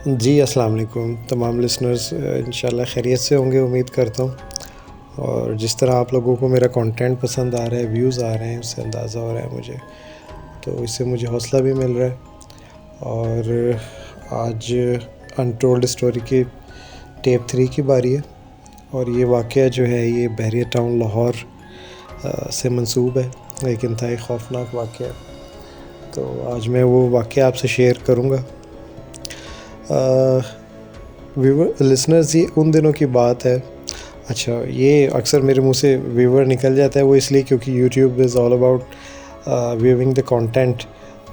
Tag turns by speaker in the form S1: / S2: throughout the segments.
S1: जी, अस्सलाम वालेकुम तमाम लिसनर्स, इंशाल्लाह खैरियत से होंगे उम्मीद करता हूँ। और जिस तरह आप लोगों को मेरा कंटेंट पसंद आ रहा है, व्यूज़ आ रहे हैं, उससे अंदाज़ा हो रहा है मुझे, तो इससे मुझे हौसला भी मिल रहा है। और आज अनटोल्ड स्टोरी की टेप 3 की बारी है। और ये वाक़या जो है ये बहरिया टाउन लाहौर से मंसूब है, एक इंतहाई ख़ौफ़नाक वाक़या है। तो आज मैं वो वाक़या आपसे शेयर करूँगा। व्यूवर लिसनर्स, ये उन दिनों की बात है। अच्छा, ये अक्सर मेरे मुंह से व्यूवर निकल जाता है, वो इसलिए क्योंकि YouTube is all about viewing the content.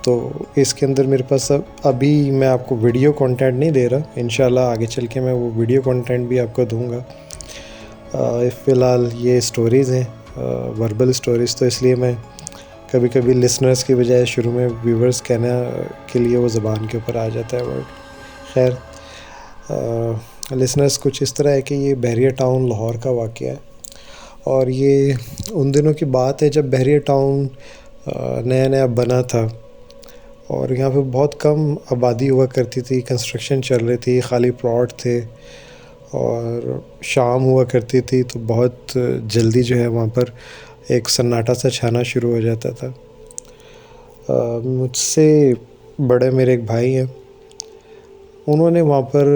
S1: तो इसके अंदर मेरे पास अभी मैं आपको वीडियो कंटेंट नहीं दे रहा, इंशाल्लाह आगे चल के मैं वो वीडियो कंटेंट भी आपको दूंगा। फ़िलहाल ये स्टोरीज़ हैं, वर्बल स्टोरीज़, तो इसलिए मैं कभी कभी लिसनर्स की बजाय शुरू में व्यूवर्स कहना के लिए वो ज़बान के ऊपर आ जाता है वर्ड। खैर, लिसनर्स, कुछ इस तरह है कि ये बहरिया टाउन लाहौर का वाक़या है। और ये उन दिनों की बात है जब बहरिया टाउन नया नया बना था और यहाँ पे बहुत कम आबादी हुआ करती थी, कंस्ट्रक्शन चल रही थी, खाली प्लॉट थे और शाम हुआ करती थी, तो बहुत जल्दी जो है वहाँ पर एक सन्नाटा सा छाना शुरू हो जाता था। मुझसे बड़े मेरे एक भाई हैं, उन्होंने वहाँ पर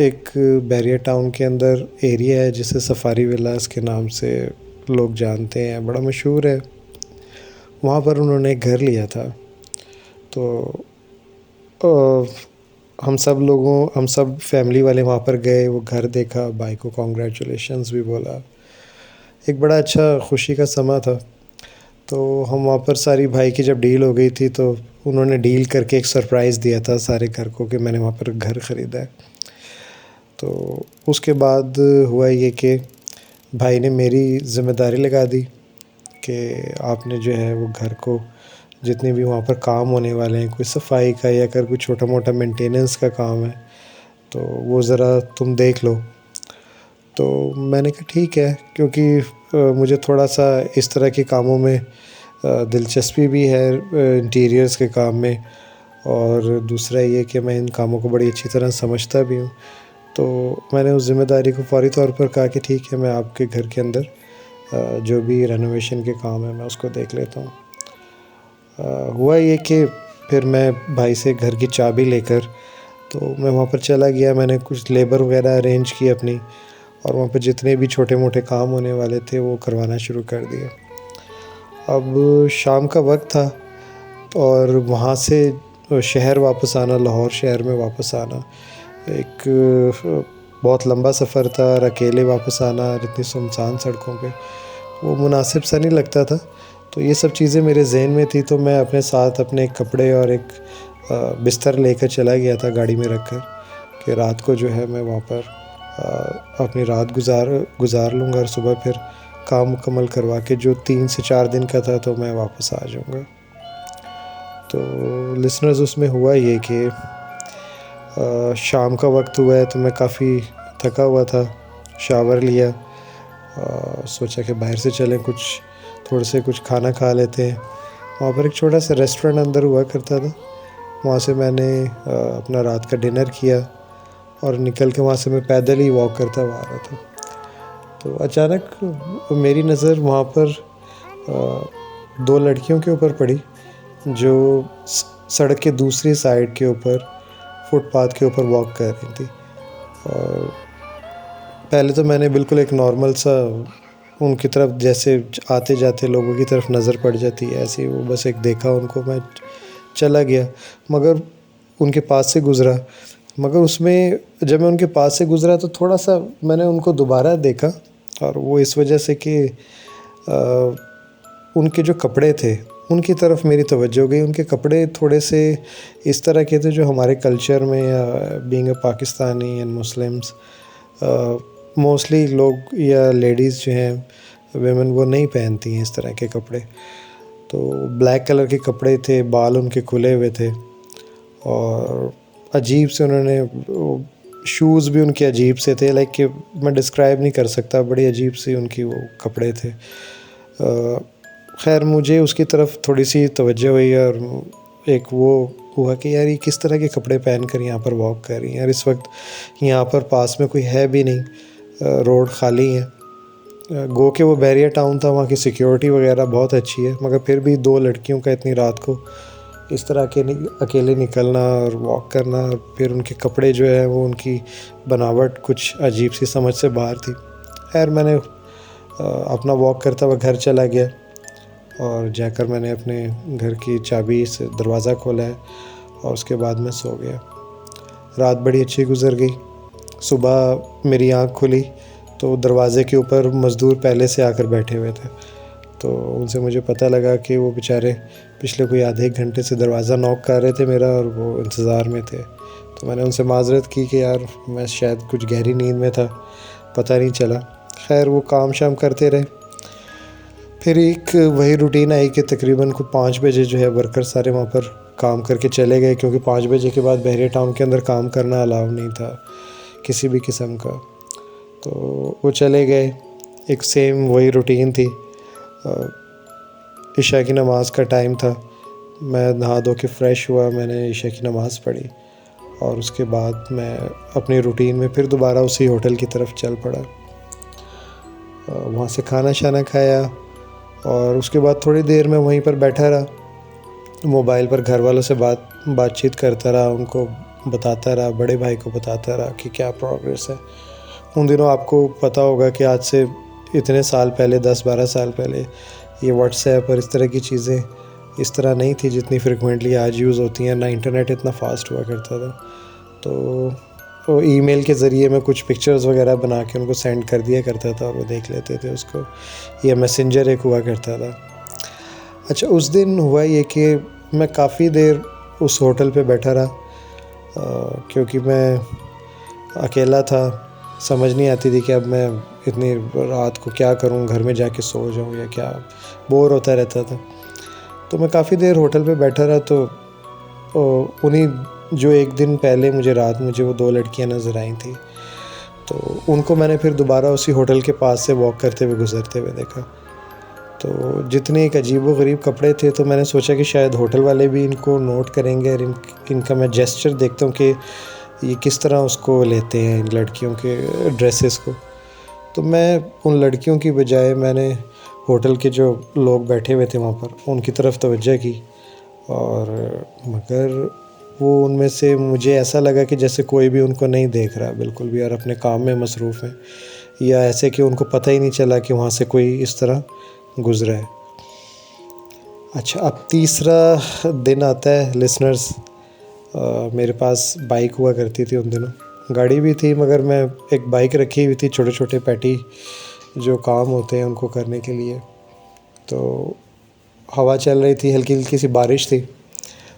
S1: एक बहरिया टाउन के अंदर एरिया है जिसे सफारी विलास के नाम से लोग जानते हैं, बड़ा मशहूर है। वहाँ पर उन्होंने एक घर लिया था। तो हम सब फैमिली वाले वहाँ पर गए, वो घर देखा, भाई को कॉन्ग्रेचुलेशंस भी बोला। एक बड़ा अच्छा खुशी का समा था। तो हम वहाँ पर सारी भाई की जब डील हो गई थी, तो उन्होंने डील करके एक सरप्राइज़ दिया था सारे घर को कि मैंने वहाँ पर घर ख़रीदा है। तो उसके बाद हुआ ये कि भाई ने मेरी ज़िम्मेदारी लगा दी कि आपने जो है वो घर को, जितने भी वहाँ पर काम होने वाले हैं, कोई सफाई का या अगर कोई छोटा मोटा मेंटेनेंस का काम है, तो वो ज़रा तुम देख लो। तो मैंने कहा ठीक है, क्योंकि मुझे थोड़ा सा इस तरह के कामों में दिलचस्पी भी है, इंटीरियर्स के काम में। और दूसरा ये कि मैं इन कामों को बड़ी अच्छी तरह समझता भी हूँ। तो मैंने उस ज़िम्मेदारी को फ़ौरी तौर पर कहा कि ठीक है, मैं आपके घर के अंदर जो भी रेनोवेशन के काम है मैं उसको देख लेता हूँ। हुआ ये कि फिर मैं भाई से घर की चाबी लेकर, तो मैं वहाँ पर चला गया। मैंने कुछ लेबर वगैरह अरेंज की अपनी, और वहाँ पर जितने भी छोटे मोटे काम होने वाले थे वो करवाना शुरू कर दिया। अब शाम का वक्त था और वहाँ से शहर वापस आना, लाहौर शहर में वापस आना एक बहुत लंबा सफ़र था, और अकेले वापस आना इतनी सुनसान सड़कों पे वो मुनासिब सा नहीं लगता था। तो ये सब चीज़ें मेरे ज़हन में थी, तो मैं अपने साथ अपने कपड़े और एक बिस्तर लेकर चला गया था गाड़ी में रख कर, कि रात को जो है मैं वहाँ पर अपनी रात गुज़ार लूँगा और सुबह फिर काम मुकम्मल करवा के जो 3 से 4 दिन का था तो मैं वापस आ जाऊँगा। तो लिसनर्स, उसमें हुआ ये कि शाम का वक्त हुआ है, तो मैं काफ़ी थका हुआ था। शावर लिया, सोचा कि बाहर से चलें, थोड़े से कुछ खाना खा लेते हैं। वहाँ पर एक छोटा सा रेस्टोरेंट अंदर हुआ करता था, वहाँ से मैंने अपना रात का डिनर किया और निकल के वहाँ से मैं पैदल ही वॉक करता हुआ आ रहा था। तो अचानक मेरी नज़र वहाँ पर 2 लड़कियों के ऊपर पड़ी, जो सड़क के दूसरी साइड के ऊपर फुटपाथ के ऊपर वॉक कर रही थी। और पहले तो मैंने बिल्कुल एक नॉर्मल सा उनकी तरफ, जैसे आते जाते लोगों की तरफ नज़र पड़ जाती है ऐसे ही, वो बस एक देखा उनको, मैं चला गया। मगर उनके पास से गुज़रा, मगर उसमें जब मैं उनके पास से गुज़रा तो थोड़ा सा मैंने उनको दोबारा देखा, और वो इस वजह से कि उनके जो कपड़े थे उनकी तरफ मेरी तवज्जो गई। उनके कपड़े थोड़े से इस तरह के थे जो हमारे कल्चर में, या being a Pakistani and Muslims, mostly लोग या लेडीज़ जो हैं, वेमेन, वो नहीं पहनती हैं इस तरह के कपड़े। तो ब्लैक कलर के कपड़े थे, बाल उनके खुले हुए थे, और अजीब से उन्होंने शूज़ भी उनके अजीब से थे, लाइक कि मैं डिस्क्राइब नहीं कर सकता, बड़ी अजीब सी उनकी वो कपड़े थे। खैर, मुझे उसकी तरफ थोड़ी सी तवज्जो हुई, और एक वो हुआ कि यार ये किस तरह के कपड़े पहन कर यहाँ पर वॉक कर रही हैं। यार इस वक्त यहाँ पर पास में कोई है भी नहीं, रोड खाली है। गो के वो बैरियर टाउन था, वहाँ की सिक्योरिटी वगैरह बहुत अच्छी है, मगर फिर भी 2 लड़कियों का इतनी रात को इस तरह के अकेले निकलना और वॉक करना, और फिर उनके कपड़े जो है वो उनकी बनावट कुछ अजीब सी समझ से बाहर थी। खैर मैंने अपना वॉक करता हुआ घर चला गया और जाकर मैंने अपने घर की चाबी से दरवाज़ा खोला है और उसके बाद मैं सो गया। रात बड़ी अच्छी गुजर गई। सुबह मेरी आँख खुली तो दरवाज़े के ऊपर मज़दूर पहले से आकर बैठे हुए थे, तो उनसे मुझे पता लगा कि वो बेचारे पिछले कोई आधे एक घंटे से दरवाज़ा नॉक कर रहे थे मेरा और वो इंतज़ार में थे। तो मैंने उनसे माज़रत की कि यार मैं शायद कुछ गहरी नींद में था, पता नहीं चला। खैर वो काम शाम करते रहे। फिर एक वही रूटीन आई कि तकरीबन को 5 बजे जो है वर्कर सारे वहाँ पर काम करके चले गए, क्योंकि 5 बजे के बाद बहरिया टाउन के अंदर काम करना अलाउ नहीं था किसी भी किस्म का। तो वो चले गए। एक सेम वही रूटीन थी। इशा की नमाज़ का टाइम था। मैं नहा धो के फ़्रेश हुआ, मैंने इशा की नमाज़ पढ़ी और उसके बाद मैं अपनी रूटीन में फिर दोबारा उसी होटल की तरफ चल पड़ा। वहाँ से खाना शाना खाया और उसके बाद थोड़ी देर में वहीं पर बैठा रहा, मोबाइल पर घर वालों से बातचीत करता रहा, उनको बताता रहा, बड़े भाई को बताता रहा कि क्या प्रोग्रेस है। उन दिनों आपको पता होगा कि आज से इतने साल पहले, 10-12 साल पहले, ये व्हाट्सएप और इस तरह की चीज़ें इस तरह नहीं थी जितनी फ्रिक्वेंटली आज यूज़ होती हैं, ना इंटरनेट इतना फास्ट हुआ करता था। तो ईमेल के ज़रिए मैं कुछ पिक्चर्स वगैरह बना के उनको सेंड कर दिया करता था और वो देख लेते थे उसको, या मैसेंजर एक हुआ करता था। अच्छा, उस दिन हुआ ये कि मैं काफ़ी देर उस होटल पे बैठा रहा, क्योंकि मैं अकेला था, समझ नहीं आती थी कि अब मैं इतनी रात को क्या करूं, घर में जाके सो जाऊं या क्या, बोर होता रहता था। तो मैं काफ़ी देर होटल पे बैठा रहा। तो उन्हीं जो एक दिन पहले मुझे वो 2 लड़कियां नज़र आई थी, तो उनको मैंने फिर दोबारा उसी होटल के पास से वॉक करते हुए गुज़रते हुए देखा। तो जितने एक अजीबो-गरीब कपड़े थे, तो मैंने सोचा कि शायद होटल वाले भी इनको नोट करेंगे और इनका मैं जेस्चर देखता हूँ कि ये किस तरह उसको लेते हैं, इन लड़कियों के ड्रेसेस को। तो मैं उन लड़कियों की बजाय मैंने होटल के जो लोग बैठे हुए थे वहाँ पर उनकी तरफ तवज्जो की, और मगर वो उनमें से मुझे ऐसा लगा कि जैसे कोई भी उनको नहीं देख रहा बिल्कुल भी, और अपने काम में मसरूफ़ हैं, या ऐसे कि उनको पता ही नहीं चला कि वहाँ से कोई इस तरह गुज़रा है। अच्छा, अब तीसरा दिन आता है लिसनर्स। मेरे पास बाइक हुआ करती थी उन दिनों, गाड़ी भी थी मगर मैं एक बाइक रखी हुई थी, छोटे छोटे पैटी जो काम होते हैं उनको करने के लिए। तो हवा चल रही थी, हल्की हल्की सी बारिश थी,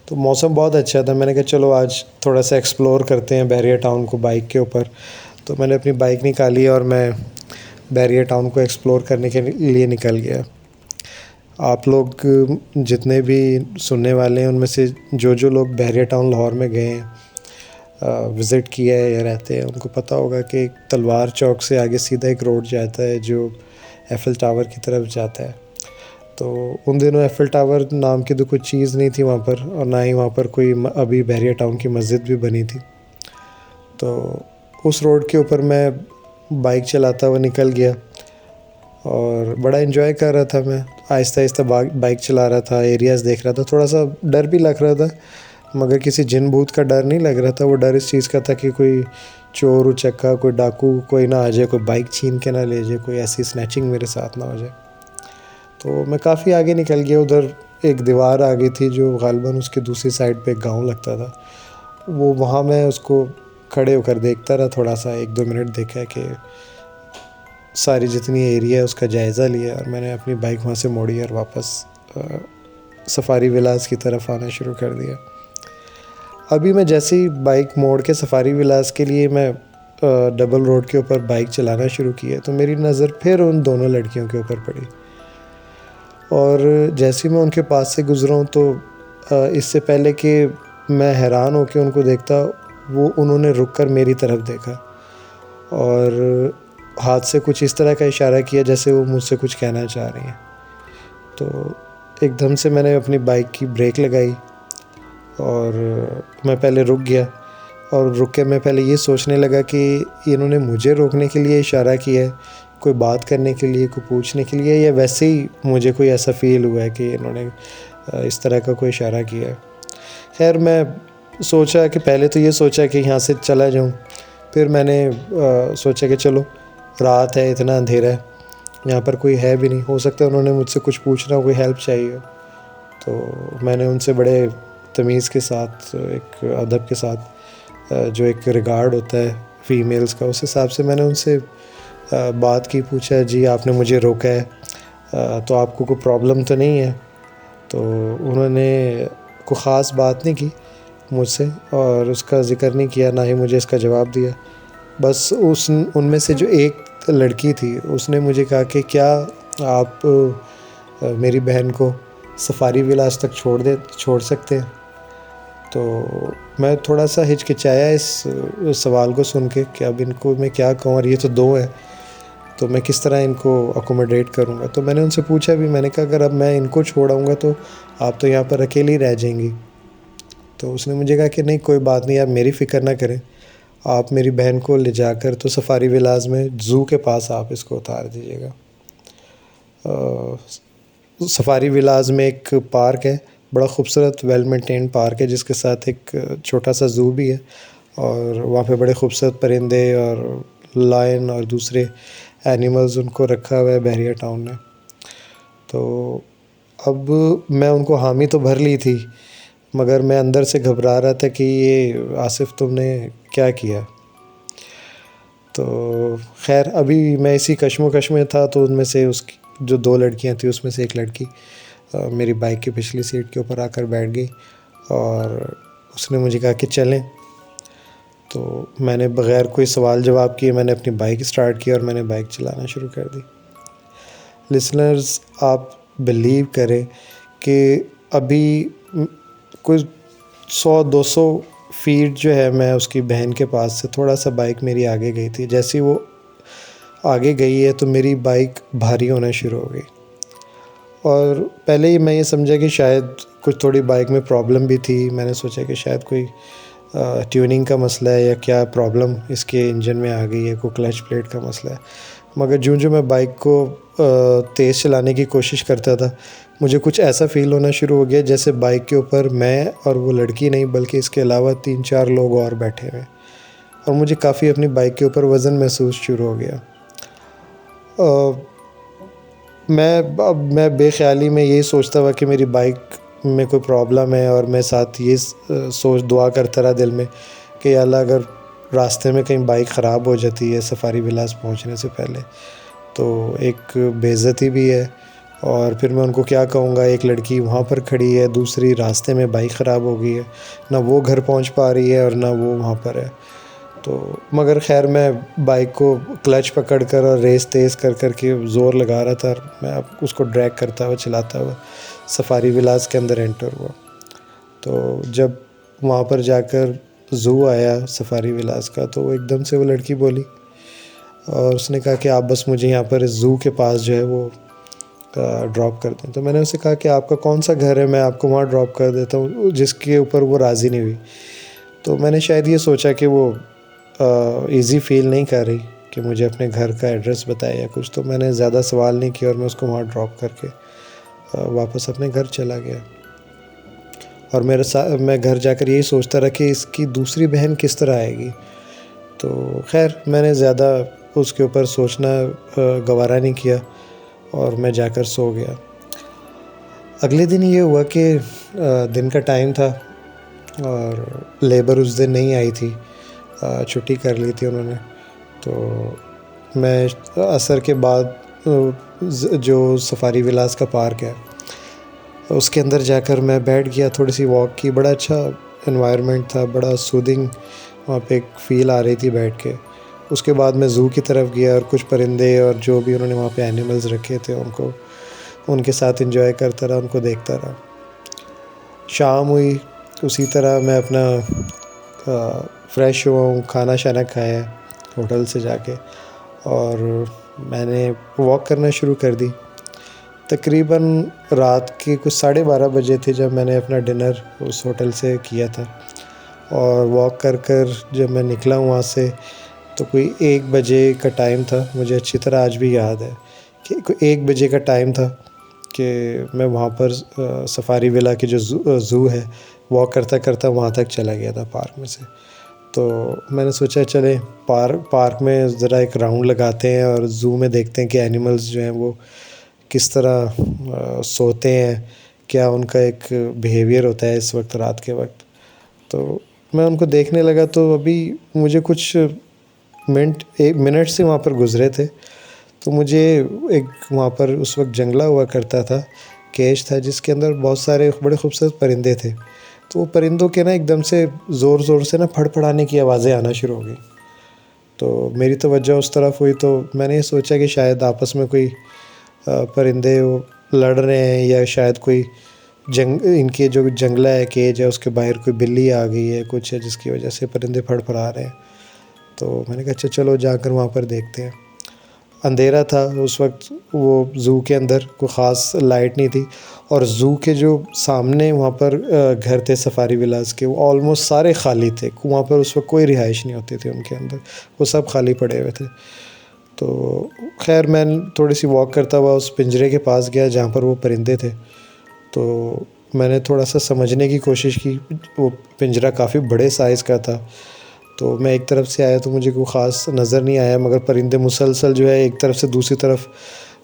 S1: तो मौसम बहुत अच्छा था। मैंने कहा चलो आज थोड़ा सा एक्सप्लोर करते हैं बहरिया टाउन को बाइक के ऊपर। तो मैंने अपनी बाइक निकाली और मैं बहरिया टाउन को एक्सप्लोर करने के लिए निकल गया। आप लोग जितने भी सुनने वाले हैं उनमें से जो लोग बहरिया टाउन लाहौर में गए हैं, विज़िट किया है या रहते हैं, उनको पता होगा कि तलवार चौक से आगे सीधा एक रोड जाता है जो एफ़िल टावर की तरफ जाता है। तो उन दिनों एफ़िल टावर नाम की तो कुछ चीज़ नहीं थी वहाँ पर, और ना ही वहाँ पर कोई अभी बहरिया टाउन की मस्जिद भी बनी थी। तो उस रोड के ऊपर मैं बाइक चलाता हुआ निकल गया और बड़ा एंजॉय कर रहा था। मैं आहिस्ता आहिस्ता बाइक चला रहा था, एरियाज़ देख रहा था। थोड़ा सा डर भी लग रहा था, मगर किसी जिन भूत का डर नहीं लग रहा था। वो डर इस चीज़ का था कि कोई चोर उचक्का, कोई डाकू कोई ना आ जाए, कोई बाइक छीन के ना ले जाए, कोई ऐसी स्नैचिंग मेरे साथ ना हो जाए। तो मैं काफ़ी आगे निकल गया। उधर एक दीवार आ गई थी जो ग़ालिबन उसकी दूसरी साइड पे एक गाँव लगता था। वो वहाँ मैं उसको खड़े होकर देखता रहा, थोड़ा सा 1-2 मिनट देखा कि सारी जितनी एरिया है उसका जायज़ा लिया, और मैंने अपनी बाइक वहाँ से मोड़ी और वापस सफारी विलास की तरफ आना शुरू कर दिया। अभी मैं जैसे ही बाइक मोड़ के सफारी विलास के लिए मैं डबल रोड के ऊपर बाइक चलाना शुरू किया, तो मेरी नज़र फिर उन दोनों लड़कियों के ऊपर पड़ी। और जैसे ही मैं उनके पास से गुज़रा हूँ, तो इससे पहले कि मैं हैरान होकर उनको देखता, वो उन्होंने रुक कर मेरी तरफ देखा और हाथ से कुछ इस तरह का इशारा किया जैसे वो मुझसे कुछ कहना चाह रही हैं। तो एकदम से मैंने अपनी बाइक की ब्रेक लगाई और मैं पहले रुक गया, और रुक के मैं पहले ये सोचने लगा कि इन्होंने मुझे रोकने के लिए इशारा किया है, कोई बात करने के लिए, कोई पूछने के लिए, या वैसे ही मुझे कोई ऐसा फ़ील हुआ है कि इन्होंने इस तरह का कोई इशारा किया है। खैर मैं सोचा कि पहले तो ये सोचा कि यहाँ से चला जाऊँ, फिर मैंने सोचा कि चलो रात है, इतना अंधेरा है, यहाँ पर कोई है भी नहीं, हो सकता है उन्होंने मुझसे कुछ पूछना हो, कोई हेल्प चाहिए हो। तो मैंने उनसे बड़े तमीज़ के साथ, एक अदब के साथ, जो एक रिगार्ड होता है फ़ीमेल्स का, उस हिसाब से मैंने उनसे बात की, पूछा जी आपने मुझे रोका है, तो आपको कोई प्रॉब्लम तो नहीं है? तो उन्होंने कोई ख़ास बात नहीं की मुझसे और उसका ज़िक्र नहीं किया, ना ही मुझे इसका जवाब दिया। बस उनमें से जो एक लड़की थी उसने मुझे कहा कि क्या आप मेरी बहन को सफारी विलास तक छोड़ सकते हैं? तो मैं थोड़ा सा हिचकिचाया इस सवाल को सुन के कि अब इनको मैं क्या कहूँ, और ये तो दो हैं, तो मैं किस तरह इनको अकोमोडेट करूँगा। तो मैंने उनसे पूछा भी, मैंने कहा अगर अब मैं इनको छोड़ाऊँगा तो आप तो यहाँ पर अकेली रह जाएंगी। तो उसने मुझे कहा कि नहीं कोई बात नहीं, आप मेरी फ़िक्र ना करें, आप मेरी बहन को ले जाकर तो सफारी विलास में ज़ू के पास आप इसको उतार दीजिएगा। सफारी विलास में एक पार्क है, बड़ा खूबसूरत वेल मेंटेन पार्क है, जिसके साथ एक छोटा सा ज़ू भी है, और वहाँ पे बड़े खूबसूरत परिंदे और लायन और दूसरे एनिमल्स उनको रखा हुआ है बहरिया टाउन ने। तो अब मैं उनको हामी तो भर ली थी, मगर मैं अंदर से घबरा रहा था कि ये आसिफ़ तुमने क्या किया। तो खैर अभी मैं इसी कश्मोकश में था, तो उनमें से उसकी जो दो लड़कियां थी उसमें से एक लड़की मेरी बाइक की पिछली सीट के ऊपर आकर बैठ गई और उसने मुझे कहा कि चलें। तो मैंने बग़ैर कोई सवाल जवाब किए मैंने अपनी बाइक स्टार्ट की और मैंने बाइक चलाना शुरू कर दी। लिसनर्स, आप बिलीव करें कि अभी कोई 100-200 फीट जो है मैं उसकी बहन के पास से थोड़ा सा बाइक मेरी आगे गई थी। जैसे ही वो आगे गई है तो मेरी बाइक भारी होना शुरू हो गई, और पहले ही मैं ये समझा कि शायद कुछ थोड़ी बाइक में प्रॉब्लम भी थी। मैंने सोचा कि शायद कोई ट्यूनिंग का मसला है या क्या प्रॉब्लम इसके इंजन में आ गई है, कोई क्लच प्लेट का मसला है। मगर जो मैं बाइक को तेज़ चलाने की कोशिश करता था, मुझे कुछ ऐसा फ़ील होना शुरू हो गया जैसे बाइक के ऊपर मैं और वो लड़की नहीं बल्कि इसके अलावा 3-4 लोग और बैठे हुए, और मुझे काफ़ी अपनी बाइक के ऊपर वज़न महसूस शुरू हो गया। मैं बेख्याली में यही सोचता हुआ कि मेरी बाइक में कोई प्रॉब्लम है, और मैं साथ ये सोच दुआ करता रहा दिल में कि या अल्लाह अगर रास्ते में कहीं बाइक ख़राब हो जाती है सफारी विलास पहुंचने से पहले तो एक बेइज्जती भी है, और फिर मैं उनको क्या कहूँगा, एक लड़की वहाँ पर खड़ी है, दूसरी रास्ते में बाइक ख़राब हो गई है, ना वो घर पहुँच पा रही है और ना वो वहाँ पर है। तो मगर ख़ैर मैं बाइक को क्लच पकड़ कर और रेस तेज़ कर के ज़ोर लगा रहा था, मैं उसको ड्रैग करता हुआ चलाता हुआ सफारी विलास के अंदर एंटर हुआ। तो जब वहाँ पर जाकर ज़ू आया सफारी विलास का, तो एकदम से वो लड़की बोली और उसने कहा कि आप बस मुझे यहाँ पर इस ज़ू के पास जो है वो ड्रॉप कर दें। तो मैंने उससे कहा कि आपका कौन सा घर है, मैं आपको वहाँ ड्रॉप कर देता हूँ, जिसके ऊपर वो राज़ी नहीं हुई। तो मैंने शायद ये सोचा कि वो इजी फील नहीं कर रही कि मुझे अपने घर का एड्रेस बताए या कुछ, तो मैंने ज़्यादा सवाल नहीं किया और मैं उसको वहाँ ड्रॉप करके वापस अपने घर चला गया। और मैं घर जाकर यही सोचता रहा कि इसकी दूसरी बहन किस तरह आएगी। तो खैर मैंने ज़्यादा उसके ऊपर सोचना गवारा नहीं किया और मैं जाकर सो गया। अगले दिन ये हुआ कि दिन का टाइम था और लेबर उस दिन नहीं आई थी, छुट्टी कर ली थी उन्होंने। तो मैं असर के बाद जो सफारी विलास का पार्क है उसके अंदर जाकर मैं बैठ गया, थोड़ी सी वॉक की। बड़ा अच्छा एनवायरनमेंट था, बड़ा सूदिंग वहाँ पे एक फ़ील आ रही थी बैठ के। उसके बाद मैं ज़ू की तरफ गया और कुछ परिंदे और जो भी उन्होंने वहाँ पे एनिमल्स रखे थे उनको उनके साथ एंजॉय करता रहा, उनको देखता रहा। शाम हुई, उसी तरह मैं अपना फ़्रेश हुआ हूँ, खाना शाना खाया होटल से जाके, और मैंने वॉक करना शुरू कर दी। तकरीबन रात के कुछ 12:30 बजे थे जब मैंने अपना डिनर उस होटल से किया था। और वॉक कर जब मैं निकला हूँ वहाँ से, तो कोई 1 बजे का टाइम था। मुझे अच्छी तरह आज भी याद है कि कोई 1 बजे का टाइम था कि मैं वहाँ पर सफारी विला की जो ज़ू है, वॉक करता वहाँ तक चला गया था पार्क में से। तो मैंने सोचा चले पार्क में ज़रा एक राउंड लगाते हैं और ज़ू में देखते हैं कि एनिमल्स जो हैं वो किस तरह सोते हैं, क्या उनका एक बिहेवियर होता है इस वक्त रात के वक्त। तो मैं उनको देखने लगा, तो अभी मुझे कुछ 1 मिनट से वहाँ पर गुज़रे थे, तो मुझे एक वहाँ पर उस वक्त जंगला हुआ करता था, केज था जिसके अंदर बहुत सारे बड़े खूबसूरत परिंदे थे। तो वो परिंदों के ना एकदम से ज़ोर-ज़ोर से ना फड़फड़ाने की आवाज़ें आना शुरू हो गई। तो मेरी तवज्जो उस तरफ हुई, तो मैंने ये सोचा कि शायद आपस में कोई परिंदे वो लड़ रहे हैं, या शायद कोई इनके जो जंगला है, केज है, उसके बाहर कोई बिल्ली आ गई है, कुछ है जिसकी वजह से परिंदे फड़फड़ा रहे हैं। तो मैंने कहा अच्छा चलो जाकर वहाँ पर देखते हैं। अंधेरा था उस वक्त, वो ज़ू के अंदर कोई ख़ास लाइट नहीं थी, और ज़ू के जो सामने वहाँ पर घर थे सफारी विलास के, वो ऑलमोस्ट सारे खाली थे। वहाँ पर उस वक्त कोई रिहाइश नहीं होती थी उनके अंदर, वो सब खाली पड़े हुए थे। तो खैर मैं थोड़ी सी वॉक करता हुआ उस पिंजरे के पास गया जहाँ पर वो परिंदे थे। तो मैंने थोड़ा सा समझने की कोशिश की। वो पिंजरा काफ़ी बड़े साइज़ का था। तो मैं एक तरफ से आया तो मुझे कोई ख़ास नज़र नहीं आया, मगर परिंदे मुसलसल जो है एक तरफ से दूसरी तरफ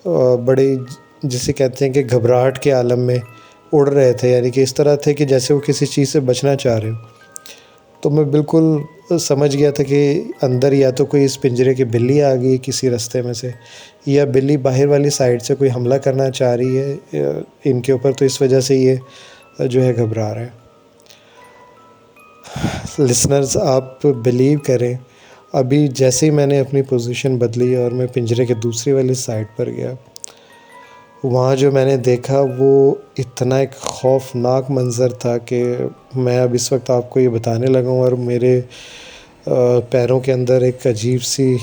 S1: बड़े, जिसे कहते हैं कि घबराहट के आलम में उड़ रहे थे, यानी कि इस तरह थे कि जैसे वो किसी चीज़ से बचना चाह रहे हो। तो मैं बिल्कुल समझ गया था कि अंदर या तो कोई इस पिंजरे की बिल्ली आ गई किसी रास्ते में से, या बिल्ली बाहर वाली साइड से कोई हमला करना चाह रही है इनके ऊपर, तो इस वजह से ये जो है घबरा रहे हैं। लिसनर्स, आप बिलीव करें, अभी जैसे ही मैंने अपनी पोजीशन बदली और मैं पिंजरे के दूसरी वाली साइड पर गया, वहाँ जो मैंने देखा वो इतना एक खौफनाक मंज़र था कि मैं अब इस वक्त आपको ये बताने लगा हूँ और मेरे पैरों के अंदर एक अजीब सी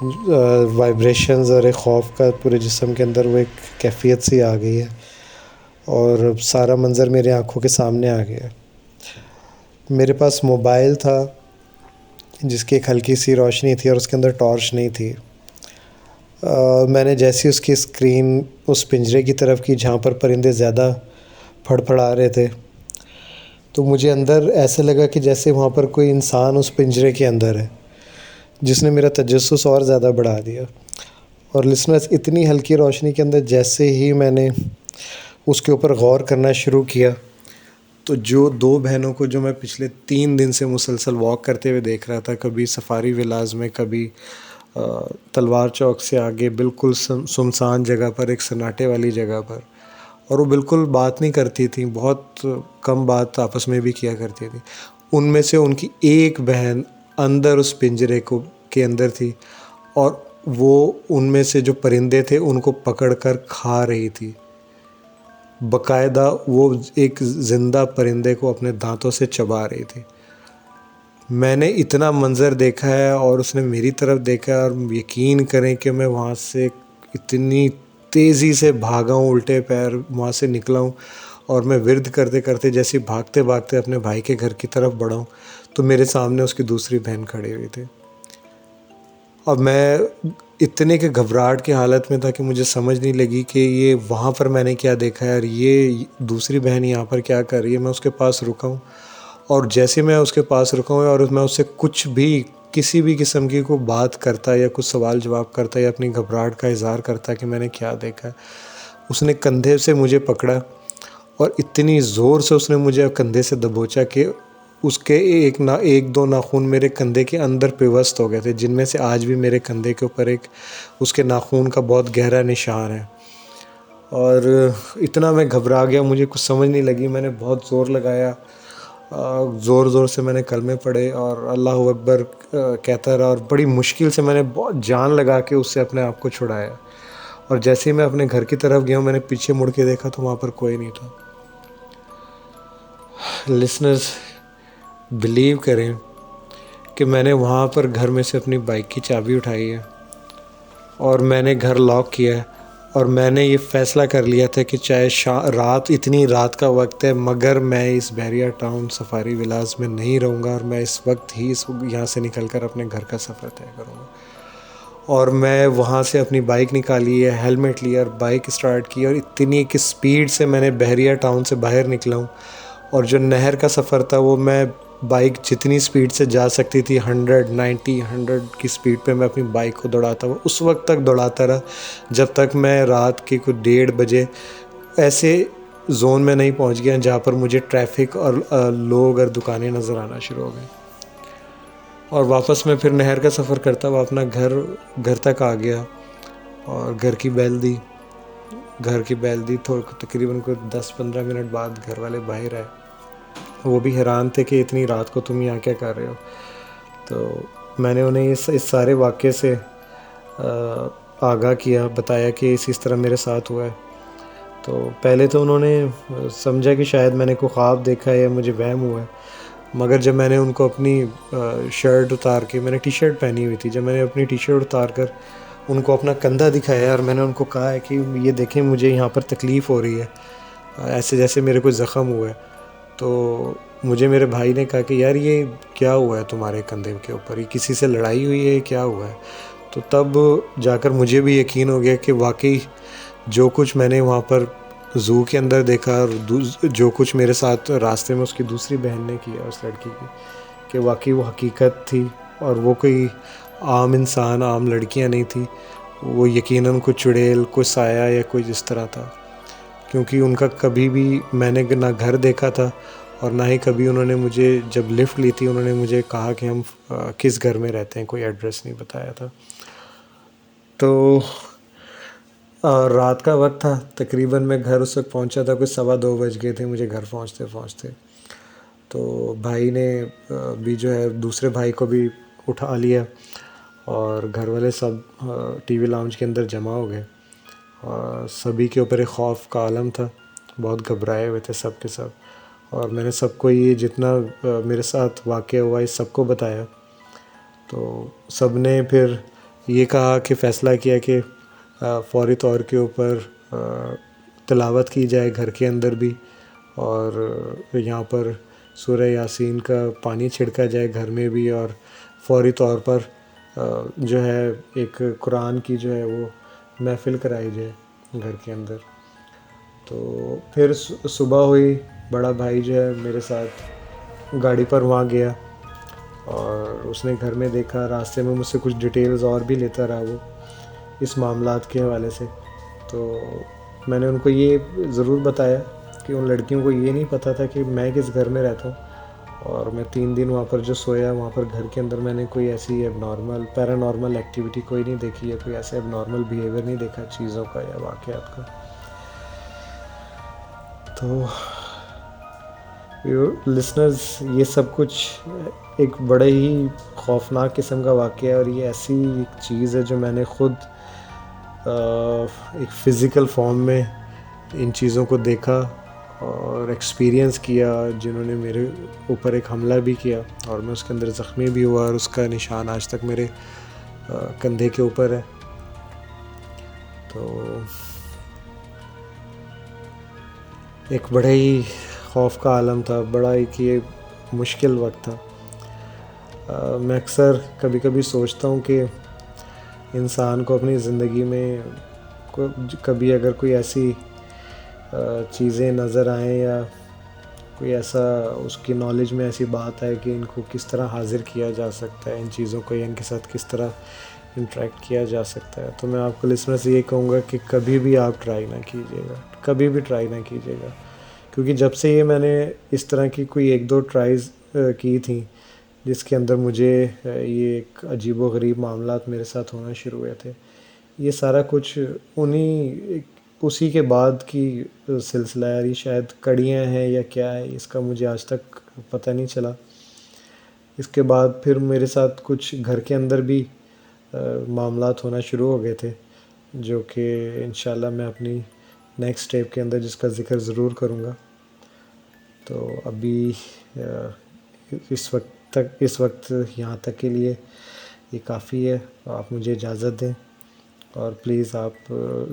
S1: वाइब्रेशंस और एक ख़ौफ का पूरे जिस्म के अंदर वो एक कैफ़ियत सी आ गई है, और सारा मंज़र मेरे आँखों के सामने आ गया। मेरे पास मोबाइल था जिसकी एक हल्की सी रोशनी थी और उसके अंदर टॉर्च नहीं थी। मैंने जैसी उसकी स्क्रीन उस पिंजरे की तरफ की जहाँ पर परिंदे ज़्यादा फड़फड़ा रहे थे, तो मुझे अंदर ऐसे लगा कि जैसे वहाँ पर कोई इंसान उस पिंजरे के अंदर है, जिसने मेरा तजस्सुस और ज़्यादा बढ़ा दिया। और लिसनर्स, इतनी हल्की रोशनी के अंदर जैसे ही मैंने उसके ऊपर गौर करना शुरू किया, तो जो 2 बहनों को जो मैं पिछले 3 दिन से मुसलसल वॉक करते हुए देख रहा था, कभी सफारी विलास में, कभी तलवार चौक से आगे बिल्कुल सुनसान जगह पर, एक सन्नाटे वाली जगह पर, और वो बिल्कुल बात नहीं करती थी, बहुत कम बात आपस में भी किया करती थी। उनमें से उनकी एक बहन अंदर उस पिंजरे के अंदर थी, और वो उनमें से जो परिंदे थे उनको पकड़कर खा रही थी। बाकायदा वो एक ज़िंदा परिंदे को अपने दांतों से चबा रही थी। मैंने इतना मंज़र देखा है और उसने मेरी तरफ देखा है, और यकीन करें कि मैं वहाँ से इतनी तेज़ी से भागा हूँ, उल्टे पैर वहाँ से निकला हूँ, और मैं विर्द करते करते जैसे भागते भागते अपने भाई के घर की तरफ बढ़ा हूँ, तो मेरे सामने उसकी दूसरी बहन खड़ी हुई थी। अब मैं इतने के घबराहट की हालत में था कि मुझे समझ नहीं लगी कि ये वहाँ पर मैंने क्या देखा है और ये दूसरी बहन यहाँ पर क्या कर रही है। मैं उसके पास रुका हूँ, और जैसे मैं उसके पास रुका हूँ और मैं उससे कुछ भी, किसी भी किस्म की कोई बात करता या कुछ सवाल जवाब करता या अपनी घबराहट का इज़हार करता कि मैंने क्या देखा है, उसने कंधे से मुझे पकड़ा और इतनी ज़ोर से उसने मुझे कंधे से दबोचा कि उसके एक दो नाखून मेरे कंधे के अंदर पिवस्त हो गए थे, जिनमें से आज भी मेरे कंधे के ऊपर एक उसके नाखून का बहुत गहरा निशान है। और इतना मैं घबरा गया, मुझे कुछ समझ नहीं लगी। मैंने बहुत ज़ोर लगाया, ज़ोर ज़ोर से मैंने कलमे पढ़े और अल्लाह अकबर कहता रहा, और बड़ी मुश्किल से मैंने बहुत जान लगा के उससे अपने आप को छुड़ाया। और जैसे ही मैं अपने घर की तरफ गया, मैंने पीछे मुड़ के देखा तो वहाँ पर कोई नहीं था। लिसनर्स, बिलीव करें कि मैंने वहाँ पर घर में से अपनी बाइक की चाबी उठाई है और मैंने घर लॉक किया है और मैंने ये फ़ैसला कर लिया था कि चाहे रात, इतनी रात का वक्त है, मगर मैं इस बैरिया टाउन सफारी विलास में नहीं रहूँगा और मैं इस वक्त ही यहाँ से निकलकर अपने घर का सफ़र तय करूँगा। और मैं वहाँ से अपनी बाइक निकाली है, हेलमेट लिया और बाइक स्टार्ट की, और इतनी की स्पीड से मैंने बहरिया टाउन से बाहर निकला हूँ। और जो नहर का सफ़र था वो मैं बाइक जितनी स्पीड से जा सकती थी, 100 की स्पीड पे मैं अपनी बाइक को दौड़ाता हुआ उस वक्त तक दौड़ाता रहा जब तक मैं रात के कुछ 1:30 बजे ऐसे जोन में नहीं पहुंच गया जहाँ पर मुझे ट्रैफिक और लोग और दुकानें नज़र आना शुरू हो गए। और वापस मैं फिर नहर का सफ़र करता हुआ अपना घर तक आ गया और घर की बैल दी थोड़ा, तकरीबन कुछ 10-15 मिनट बाद घर वाले बाहर आए। वो भी हैरान थे कि इतनी रात को तुम यहाँ क्या कर रहे हो। तो मैंने उन्हें इस सारे वाक़े से आगाह किया, बताया कि इस तरह मेरे साथ हुआ है। तो पहले तो उन्होंने समझा कि शायद मैंने कोई ख्वाब देखा है या मुझे वहम हुआ है, मगर जब मैंने उनको अपनी शर्ट उतार के, मैंने टी शर्ट पहनी हुई थी, जब मैंने अपनी टी शर्ट उतार कर उनको अपना कंधा दिखाया और मैंने उनको कहा है कि ये देखें मुझे यहाँ पर तकलीफ़ हो रही है, ऐसे जैसे मेरे कोई ज़ख़म हुआ है, तो मुझे मेरे भाई ने कहा कि यार ये क्या हुआ है तुम्हारे कंधे के ऊपर, ये किसी से लड़ाई हुई है, क्या हुआ है। तो तब जाकर मुझे भी यकीन हो गया कि वाकई जो कुछ मैंने वहाँ पर ज़ू के अंदर देखा और जो कुछ मेरे साथ रास्ते में उसकी दूसरी बहन ने किया उस लड़की की, कि वाकई वो हकीकत थी और वो कोई आम इंसान, आम लड़कियाँ नहीं थी, वो यकीनन कोई चुड़ैल, कोई साया या कोई इस तरह था। क्योंकि उनका कभी भी मैंने ना घर देखा था और ना ही कभी उन्होंने मुझे, जब लिफ्ट ली थी उन्होंने मुझे कहा कि हम किस घर में रहते हैं, कोई एड्रेस नहीं बताया था। तो रात का वक्त था, तकरीबन मैं घर उस वक्त पहुंचा था, कुछ 2:15 बज गए थे मुझे घर पहुंचते पहुंचते। तो भाई ने भी जो है दूसरे भाई को भी उठा लिया और घर वाले सब टीवी लाउंज के अंदर जमा हो गए और सभी के ऊपर एक खौफ का आलम था, बहुत घबराए हुए थे सब के सब। और मैंने सबको ये जितना मेरे साथ वाक़या हुआ इस सबको बताया। तो सब ने फिर ये कहा कि फ़ैसला किया कि फ़ौरी तौर के ऊपर तिलावत की जाए घर के अंदर भी, और यहाँ पर सूरह यासीन का पानी छिड़का जाए घर में भी, और फ़ौरी तौर पर जो है एक कुरान की जो है वो महफ़िल कराई जाए घर के अंदर। तो फिर सुबह हुई, बड़ा भाई जो है मेरे साथ गाड़ी पर वहाँ गया और उसने घर में देखा, रास्ते में मुझसे कुछ डिटेल्स और भी लेता रहा वो इस मामलात के हवाले से। तो मैंने उनको ये ज़रूर बताया कि उन लड़कियों को ये नहीं पता था कि मैं किस घर में रहता हूँ, और मैं 3 दिन वहाँ पर जो सोया, वहाँ पर घर के अंदर मैंने कोई ऐसी एबनॉर्मल पैरानॉर्मल एक्टिविटी कोई नहीं देखी है, कोई ऐसा एबनॉर्मल बिहेवियर नहीं देखा चीज़ों का या वाक़यात का। तो लिसनर्स, ये सब कुछ एक बड़े ही खौफनाक किस्म का वाक़या है, और ये ऐसी एक चीज़ है जो मैंने ख़ुद एक फ़िज़िकल फॉर्म में इन चीज़ों को देखा और एक्सपीरियंस किया, जिन्होंने मेरे ऊपर एक हमला भी किया और मैं उसके अंदर ज़ख्मी भी हुआ, और उसका निशान आज तक मेरे कंधे के ऊपर है। तो एक बड़े ही खौफ का आलम था, बड़ा एक ये मुश्किल वक्त था। मैं अक्सर कभी कभी सोचता हूँ कि इंसान को अपनी ज़िंदगी में कभी अगर कोई ऐसी चीज़ें नज़र आएँ या कोई ऐसा उसकी नॉलेज में ऐसी बात है कि इनको किस तरह हाज़िर किया जा सकता है, इन चीज़ों को या इनके साथ किस तरह इंटरेक्ट किया जा सकता है, तो मैं आपको लिसनर से ये कहूँगा कि कभी भी आप ट्राई ना कीजिएगा, कभी भी ट्राई ना कीजिएगा। क्योंकि जब से ये मैंने इस तरह की कोई 1-2 ट्राइज़ की थी जिसके अंदर मुझे ये एक अजीबो-गरीब मामलात मेरे साथ होना शुरू हुए थे, ये सारा कुछ उसी के बाद की सिलसिला है, ये शायद कड़ियाँ हैं या क्या है, इसका मुझे आज तक पता नहीं चला। इसके बाद फिर मेरे साथ कुछ घर के अंदर भी मामलात होना शुरू हो गए थे, जो कि इंशाल्लाह मैं अपनी नेक्स्ट स्टेप के अंदर जिसका ज़िक्र ज़रूर करूँगा। तो अभी इस वक्त यहाँ तक के लिए ये काफ़ी है, आप मुझे इजाज़त दें। और प्लीज़ आप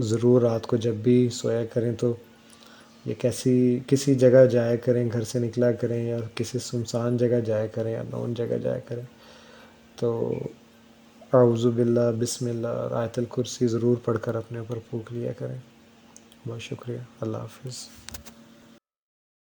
S1: ज़रूर रात को जब भी सोया करें तो ये किसी जगह जाया करें, घर से निकला करें या किसी सुनसान जगह जाया करें या नोन जगह जाया करें तो आऊज़ु बिल्ला बिस्मिल्लाह और आयतल कुर्सी ज़रूर पढ़कर अपने ऊपर फूँक लिया करें। बहुत शुक्रिया। अल्लाह हाफ़िज़।